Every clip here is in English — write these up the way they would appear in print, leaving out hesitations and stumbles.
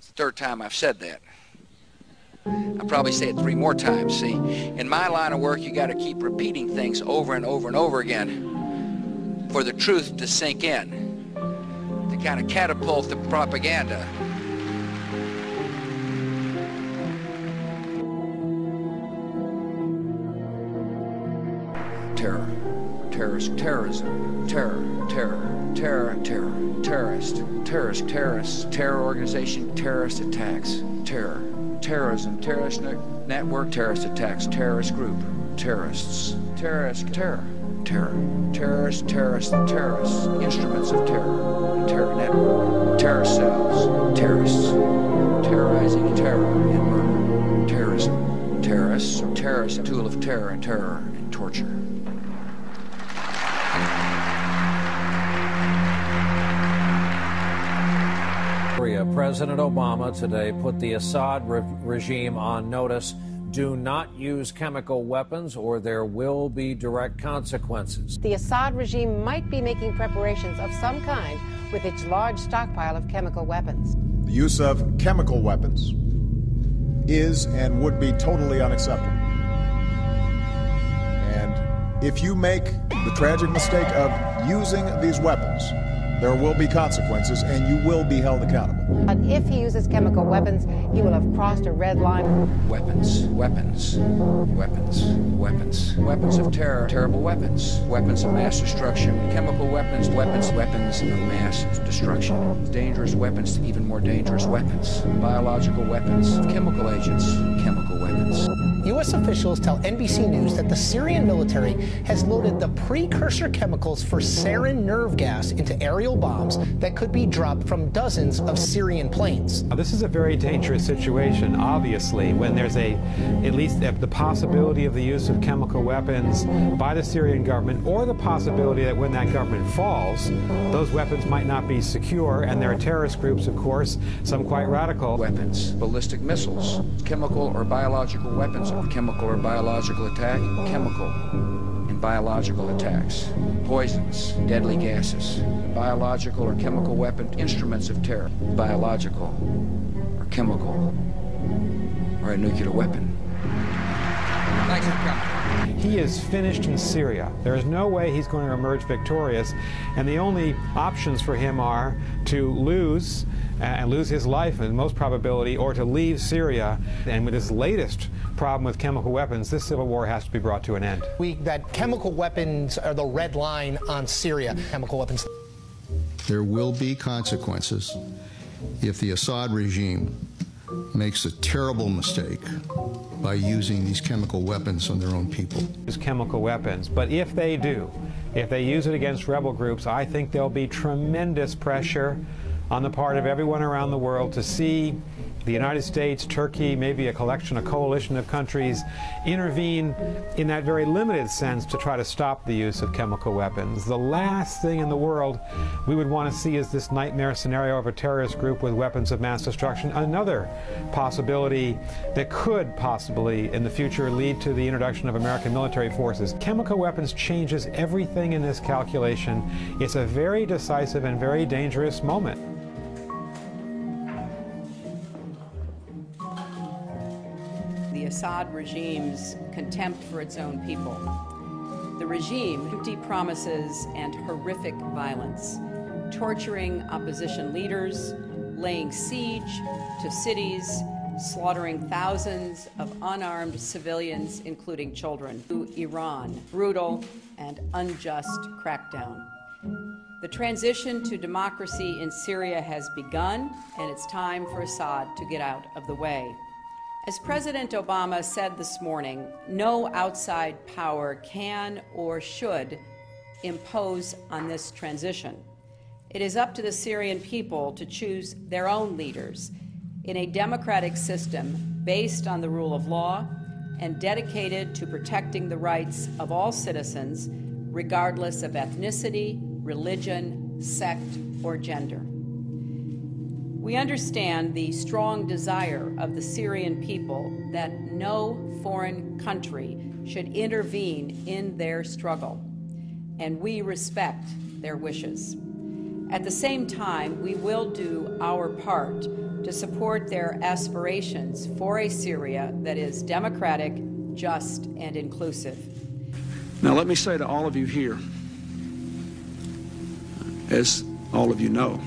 It's the third time I've said that. I'll probably say it 3 more times. See, in my line of work, you got to keep repeating things over and over and over again for the truth to sink in, to kind of catapult the propaganda. Terror, terrorist, terrorism, terror, terror, terror, terror, terrorist, terrorist, terrorist, terror organization, terrorist attacks, terror. Terrorism, terrorist network, terrorist attacks, terrorist group, terrorists, terrorist, terror, terror, terrorist, terrorist, terrorists, instruments of terror, terror network, terror cells, terrorists, terrorizing terror and murder, terrorism, terrorists, terrorists, a tool of terror and torture. President Obama today put the Assad regime on notice. Do not use chemical weapons or there will be direct consequences. The Assad regime might be making preparations of some kind with its large stockpile of chemical weapons. The use of chemical weapons is and would be totally unacceptable. And if you make the tragic mistake of using these weapons, there will be consequences, and you will be held accountable. But if he uses chemical weapons, he will have crossed a red line. Weapons, weapons, weapons, weapons, weapons of terror, terrible weapons, weapons of mass destruction, chemical weapons, weapons, weapons of mass destruction, dangerous weapons, even more dangerous weapons, biological weapons, chemical agents, chemical weapons. U.S. officials tell NBC News that the Syrian military has loaded the precursor chemicals for sarin nerve gas into aerial bombs that could be dropped from dozens of Syrian planes. Now, this is a very dangerous situation, obviously, when there's at least the possibility of the use of chemical weapons by the Syrian government, or the possibility that when that government falls, those weapons might not be secure, and there are terrorist groups, of course, some quite radical. Weapons, ballistic missiles, chemical or biological weapons of chemical or biological attack, chemical and biological attacks, poisons, deadly gases, biological or chemical weapon, instruments of terror, biological or chemical or a nuclear weapon. Thanks for coming. He is finished in Syria. There is no way he's going to emerge victorious, and the only options for him are to lose and lose his life in most probability, or to leave Syria. And with this latest problem with chemical weapons, this civil war has to be brought to an end. That chemical weapons are the red line on Syria. Chemical weapons. There will be consequences if the Assad regime makes a terrible mistake by using these chemical weapons on their own people. Use chemical weapons, but if they do, if they use it against rebel groups, I think there'll be tremendous pressure on the part of everyone around the world to see the United States, Turkey, maybe a coalition of countries intervene in that very limited sense to try to stop the use of chemical weapons. The last thing in the world we would want to see is this nightmare scenario of a terrorist group with weapons of mass destruction. Another possibility that could possibly in the future lead to the introduction of American military forces. Chemical weapons changes everything in this calculation. It's a very decisive and very dangerous moment. The Assad regime's contempt for its own people. The regime, empty promises and horrific violence, torturing opposition leaders, laying siege to cities, slaughtering thousands of unarmed civilians, including children. To Iran, brutal and unjust crackdown. The transition to democracy in Syria has begun, and it's time for Assad to get out of the way. As President Obama said this morning, no outside power can or should impose on this transition. It is up to the Syrian people to choose their own leaders in a democratic system based on the rule of law and dedicated to protecting the rights of all citizens, regardless of ethnicity, religion, sect, or gender. We understand the strong desire of the Syrian people that no foreign country should intervene in their struggle, and we respect their wishes. At the same time, we will do our part to support their aspirations for a Syria that is democratic, just, and inclusive. Now, let me say to all of you here, as all of you know,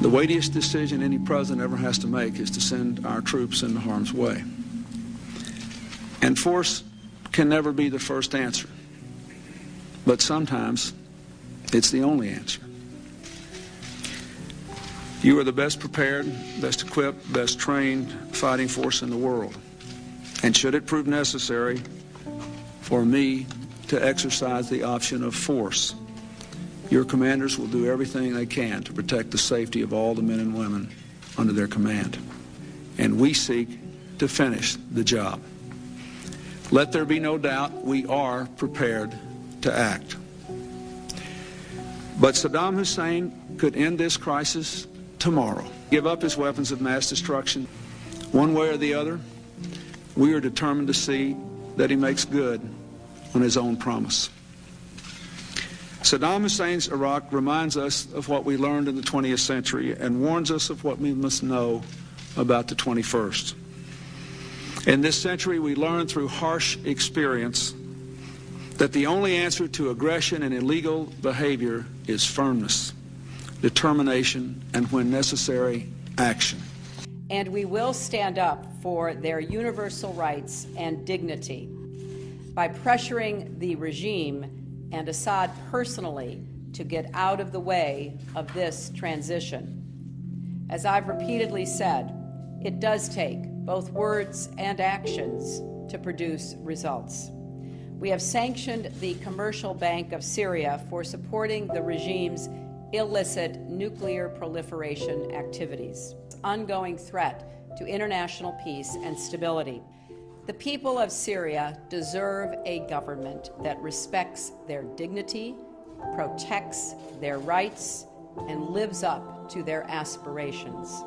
the weightiest decision any president ever has to make is to send our troops into harm's way. And force can never be the first answer, but sometimes it's the only answer. You are the best prepared, best equipped, best trained fighting force in the world. And should it prove necessary for me to exercise the option of force, your commanders will do everything they can to protect the safety of all the men and women under their command. And we seek to finish the job. Let there be no doubt, we are prepared to act. But Saddam Hussein could end this crisis tomorrow, give up his weapons of mass destruction. One way or the other, we are determined to see that he makes good on his own promise. Saddam Hussein's Iraq reminds us of what we learned in the 20th century and warns us of what we must know about the 21st. In this century, we learned through harsh experience that the only answer to aggression and illegal behavior is firmness, determination, and when necessary, action. And we will stand up for their universal rights and dignity by pressuring the regime and Assad personally to get out of the way of this transition. As I've repeatedly said, it does take both words and actions to produce results. We have sanctioned the Commercial Bank of Syria for supporting the regime's illicit nuclear proliferation activities, ongoing threat to international peace and stability. The people of Syria deserve a government that respects their dignity, protects their rights, and lives up to their aspirations.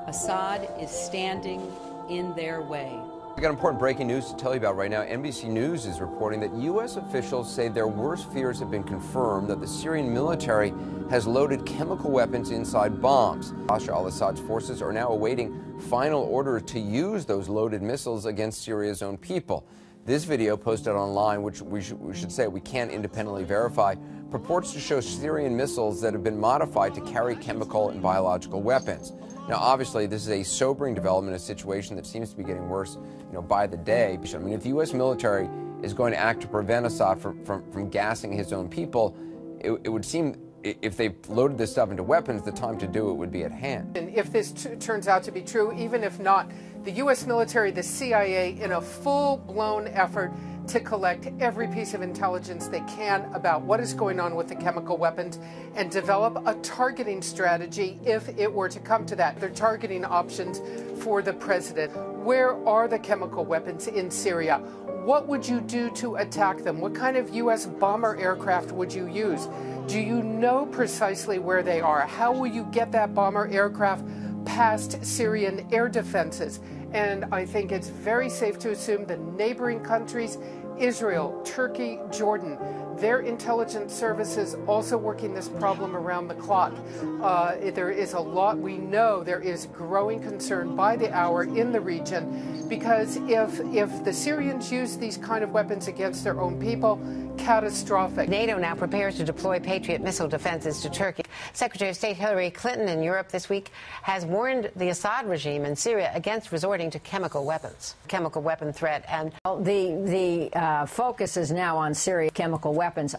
Assad is standing in their way. We got important breaking news to tell you about right now. NBC News is reporting that U.S. officials say their worst fears have been confirmed, that the Syrian military has loaded chemical weapons inside bombs. Bashar al-Assad's forces are now awaiting final orders to use those loaded missiles against Syria's own people. This video posted online, which we should say we can't independently verify, purports to show Syrian missiles that have been modified to carry chemical and biological weapons. Now, obviously, this is a sobering development, a situation that seems to be getting worse, by the day. I mean, if the U.S. military is going to act to prevent Assad from gassing his own people, it would seem if they've loaded this stuff into weapons, the time to do it would be at hand. And if this turns out to be true, even if not, the U.S. military, the CIA, in a full-blown effort to collect every piece of intelligence they can about what is going on with the chemical weapons and develop a targeting strategy if it were to come to that. They're targeting options for the president. Where are the chemical weapons in Syria? What would you do to attack them? What kind of U.S. bomber aircraft would you use? Do you know precisely where they are? How will you get that bomber aircraft past Syrian air defenses? And I think it's very safe to assume the neighboring countries, Israel, Turkey, Jordan, their intelligence services also working this problem around the clock. There is a lot, we know there is growing concern by the hour in the region, because if the Syrians use these kind of weapons against their own people, catastrophic. NATO now prepares to deploy Patriot missile defenses to Turkey. Secretary of State Hillary Clinton in Europe this week has warned the Assad regime in Syria against resorting to chemical weapons, chemical weapon threat. And the focus is now on Syria, chemical weapons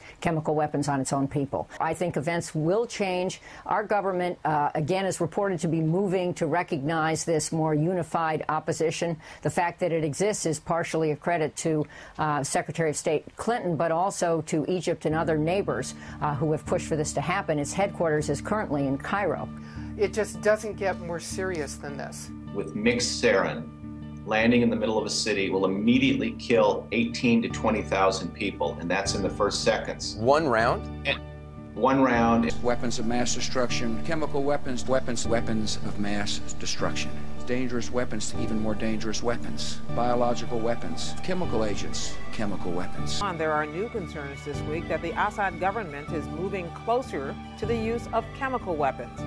on its own people. I think events will change. Our government, again, is reported to be moving to recognize this more unified opposition. The fact that it exists is partially a credit to Secretary of State Clinton, but also to Egypt and other neighbors who have pushed for this to happen. Its headquarters is currently in Cairo. It just doesn't get more serious than this. With mixed sarin, landing in the middle of a city will immediately kill 18 to 20,000 people, and that's in the first seconds. One round? One round. Weapons of mass destruction, chemical weapons, weapons of mass destruction. dangerous weapons to even more dangerous weapons, biological weapons, chemical agents, chemical weapons. There are new concerns this week that the Assad government is moving closer to the use of chemical weapons.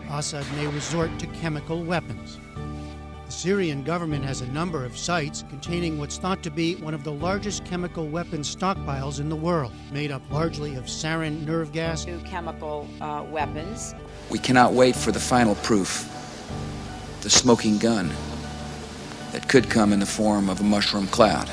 Assad may resort to chemical weapons. The Syrian government has a number of sites containing what's thought to be one of the largest chemical weapons stockpiles in the world, made up largely of sarin nerve gas. New chemical weapons. We cannot wait for the final proof, the smoking gun that could come in the form of a mushroom cloud.